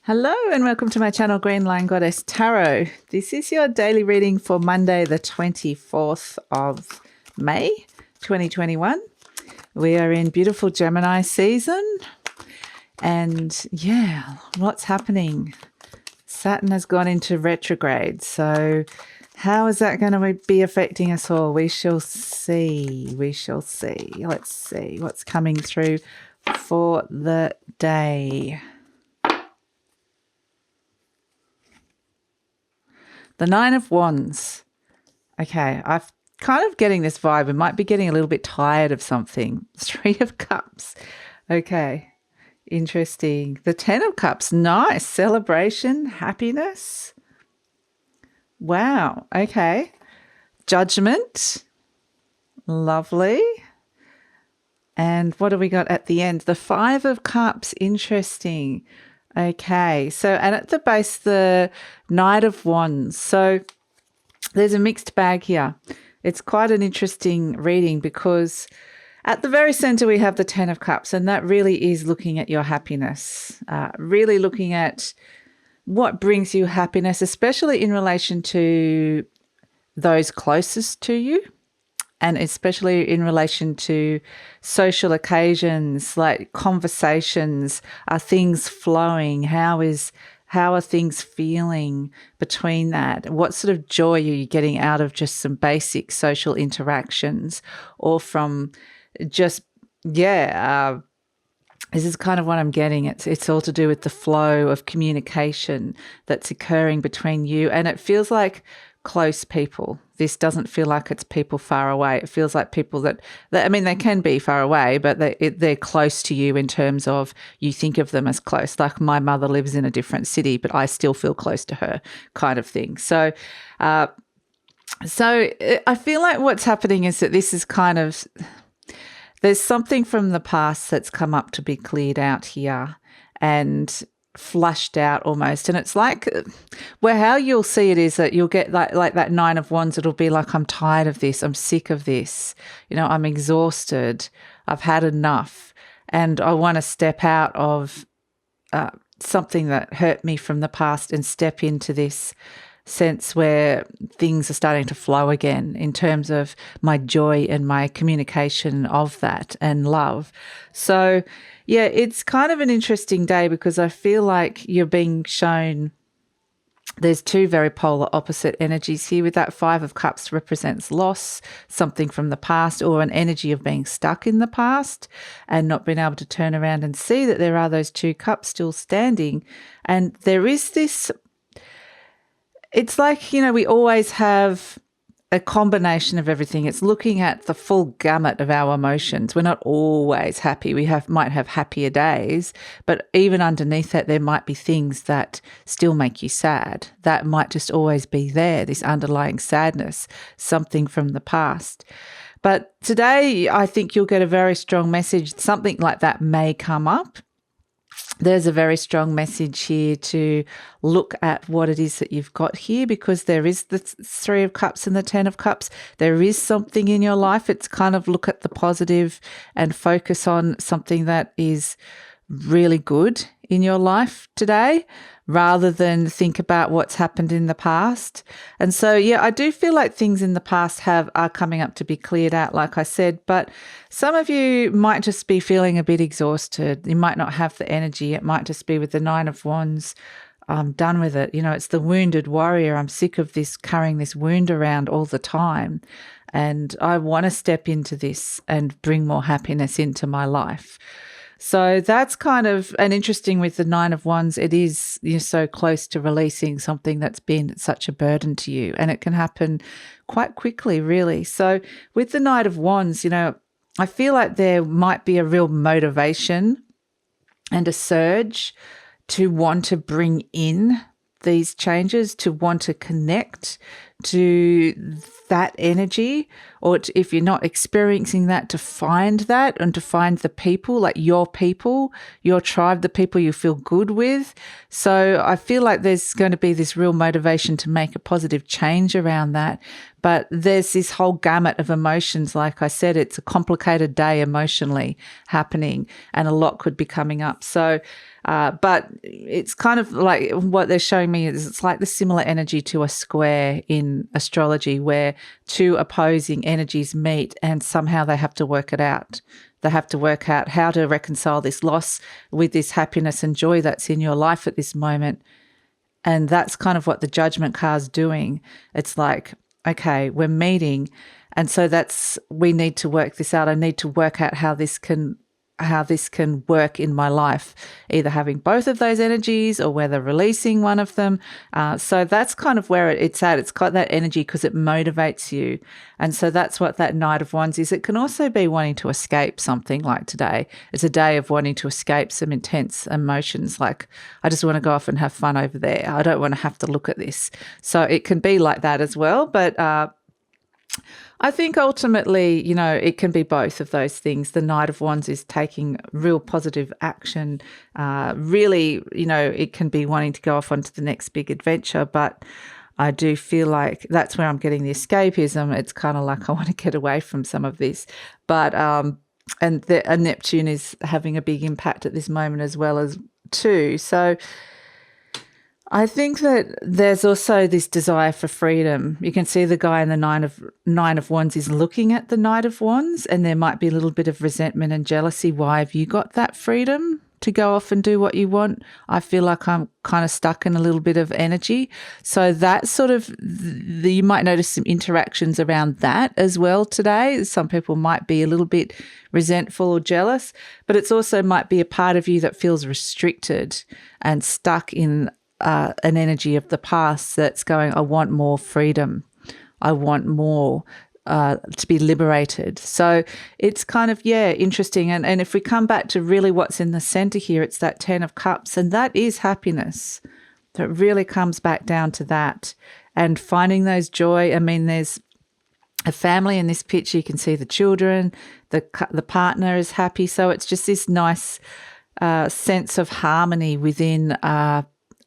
Hello and welcome to my channel, GreenLion Goddess Tarot. This is your daily reading for Monday, the 24th of May, 2021. We are in beautiful Gemini season. And yeah, what's happening? Saturn has gone into retrograde. So how is that going to be affecting us all? We shall see. We shall see. Let's see what's coming through for the day. The Nine of Wands. Okay, I'm kind of getting this vibe. We might be getting a little bit tired of something. Three of Cups. Okay, interesting. The Ten of Cups. Nice. Celebration, happiness. Wow, okay. Judgment. Lovely. And what do we got at the end? The Five of Cups. Interesting. Okay, so and at the base, the Knight of Wands. So there's a mixed bag here. It's quite an interesting reading because at the very center we have the Ten of Cups, and that really is looking at your happiness, really looking at what brings you happiness, especially in relation to those closest to you. And especially in relation to social occasions, like conversations, are things flowing? How are things feeling between that? What sort of joy are you getting out of just some basic social interactions, or from just, this is kind of what I'm getting. It's all to do with the flow of communication that's occurring between you. And it feels like close people. This doesn't feel like it's people far away. It feels like people that I mean, they can be far away, but they're close to you in terms of you think of them as close. Like my mother lives in a different city, but I still feel close to her, kind of thing. So I feel like what's happening is that this is kind of, there's something from the past that's come up to be cleared out here and flushed out almost. And it's like, well, how you'll see it is that you'll get like that Nine of Wands. It'll be like, I'm tired of this. I'm sick of this. I'm exhausted. I've had enough. And I want to step out of something that hurt me from the past and step into this sense where things are starting to flow again in terms of my joy and my communication of that and love. So yeah, it's kind of an interesting day because I feel like you're being shown there's two very polar opposite energies here. With that Five of Cups represents loss, something from the past, or an energy of being stuck in the past and not being able to turn around and see that there are those two cups still standing. And there is this, it's like, we always have a combination of everything. It's looking at the full gamut of our emotions. We're not always happy. We might have happier days, but even underneath that, there might be things that still make you sad. That might just always be there, this underlying sadness, something from the past. But today, I think you'll get a very strong message. Something like that may come up. There's a very strong message here to look at what it is that you've got here, because there is the Three of Cups and the Ten of Cups. There is something in your life. It's kind of look at the positive and focus on something that is really good in your life today, rather than think about what's happened in the past. And so, yeah, I do feel like things in the past are coming up to be cleared out, like I said, but some of you might just be feeling a bit exhausted. You might not have the energy. It might just be with the Nine of Wands. I'm done with it. It's the wounded warrior. I'm sick of this, carrying this wound around all the time. And I want to step into this and bring more happiness into my life. So that's kind of an interesting with the Nine of Wands. It is, you're so close to releasing something that's been such a burden to you, and it can happen quite quickly, really. So with the Knight of Wands, I feel like there might be a real motivation and a surge to want to bring in these changes, to want to connect to that energy, or if you're not experiencing that, to find that and to find the people, like your people, your tribe, the people you feel good with. So I feel like there's going to be this real motivation to make a positive change around that. But there's this whole gamut of emotions. Like I said, it's a complicated day emotionally happening, and a lot could be coming up. So But it's kind of like what they're showing me is it's like the similar energy to a square in astrology where two opposing energies meet and somehow they have to work it out. They have to work out how to reconcile this loss with this happiness and joy that's in your life at this moment. And that's kind of what the Judgment card's doing. It's like, okay, we're meeting. And so we need to work this out. I need to work out how this can work in my life, either having both of those energies or whether releasing one of them. So that's kind of where it's at. It's got that energy because it motivates you. And so that's what that Knight of Wands is. It can also be wanting to escape something like today. It's a day of wanting to escape some intense emotions. Like, I just want to go off and have fun over there. I don't want to have to look at this. So it can be like that as well. But I think ultimately, it can be both of those things. The Knight of Wands is taking real positive action. Really, it can be wanting to go off onto the next big adventure, but I do feel like that's where I'm getting the escapism. It's kind of like I want to get away from some of this. But and Neptune is having a big impact at this moment as well as too. So I think that there's also this desire for freedom. You can see the guy in the Nine of Wands is looking at the Knight of Wands, and there might be a little bit of resentment and jealousy. Why have you got that freedom to go off and do what you want? I feel like I'm kind of stuck in a little bit of energy. So that sort of, you might notice some interactions around that as well today. Some people might be a little bit resentful or jealous, but it's also might be a part of you that feels restricted and stuck in an energy of the past that's going, I want more freedom. I want more to be liberated. So it's kind of, interesting. And if we come back to really what's in the center here, it's that 10 of Cups, and that is happiness. So it really comes back down to that and finding those joy. I mean, there's a family in this picture. You can see the children, the partner is happy. So it's just this nice sense of harmony within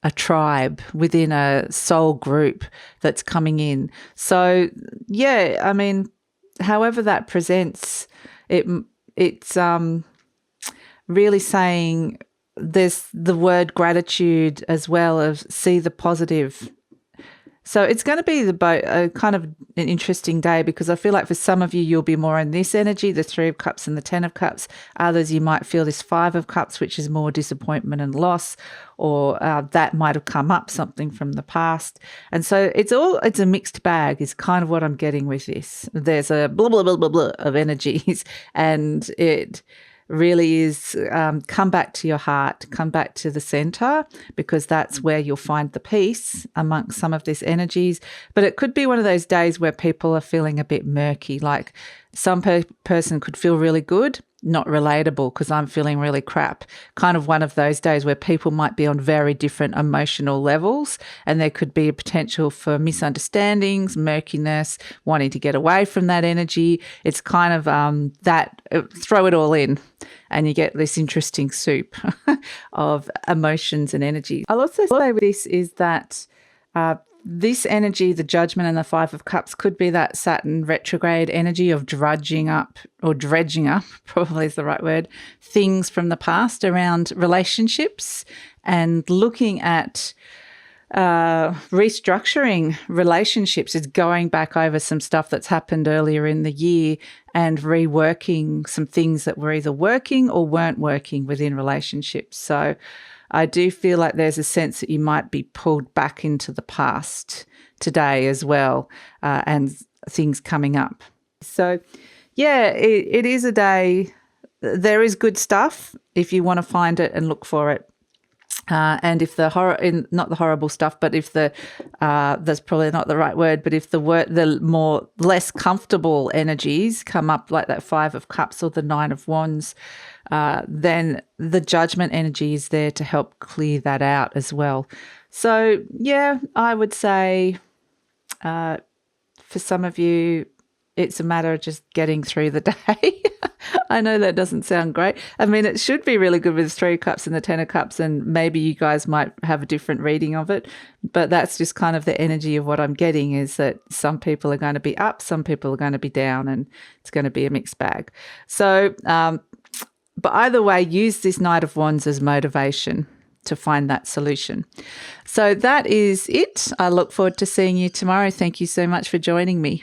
a tribe, within a soul group that's coming in. So, I mean, however that presents, it's really saying there's the word gratitude as well, of see the positive. So it's going to be kind of an interesting day, because I feel like for some of you, you'll be more in this energy, the 3 of Cups and the 10 of Cups. Others, you might feel this 5 of Cups, which is more disappointment and loss, or that might have come up, something from the past. And so it's a mixed bag is kind of what I'm getting with this. There's a blah, blah, blah, blah, blah of energies, and it really is come back to your heart, come back to the center, because that's where you'll find the peace amongst some of these energies. But it could be one of those days where people are feeling a bit murky, like some person could feel really good, not relatable because I'm feeling really crap. Kind of one of those days where people might be on very different emotional levels, and there could be a potential for misunderstandings, murkiness, wanting to get away from that energy. It's kind of throw it all in and you get this interesting soup of emotions and energy. I'll also say with this is that this energy, the Judgment and the 5 of Cups, could be that Saturn retrograde energy of dredging up, probably is the right word, things from the past around relationships, and looking at restructuring relationships. Is going back over some stuff that's happened earlier in the year and reworking some things that were either working or weren't working within relationships. So I do feel like there's a sense that you might be pulled back into the past today as well, and things coming up. So, it is a day. There is good stuff if you want to find it and look for it. And if not the horrible stuff, but if that's probably not the right word, but if the less comfortable energies come up, like that 5 of Cups or the 9 of Wands, then the Judgment energy is there to help clear that out as well. So, I would say for some of you, it's a matter of just getting through the day. I know that doesn't sound great. I mean, it should be really good with the 3 of Cups and the 10 of Cups, and maybe you guys might have a different reading of it. But that's just kind of the energy of what I'm getting, is that some people are going to be up, some people are going to be down, and it's going to be a mixed bag. So, But either way, use this Knight of Wands as motivation to find that solution. So that is it. I look forward to seeing you tomorrow. Thank you so much for joining me.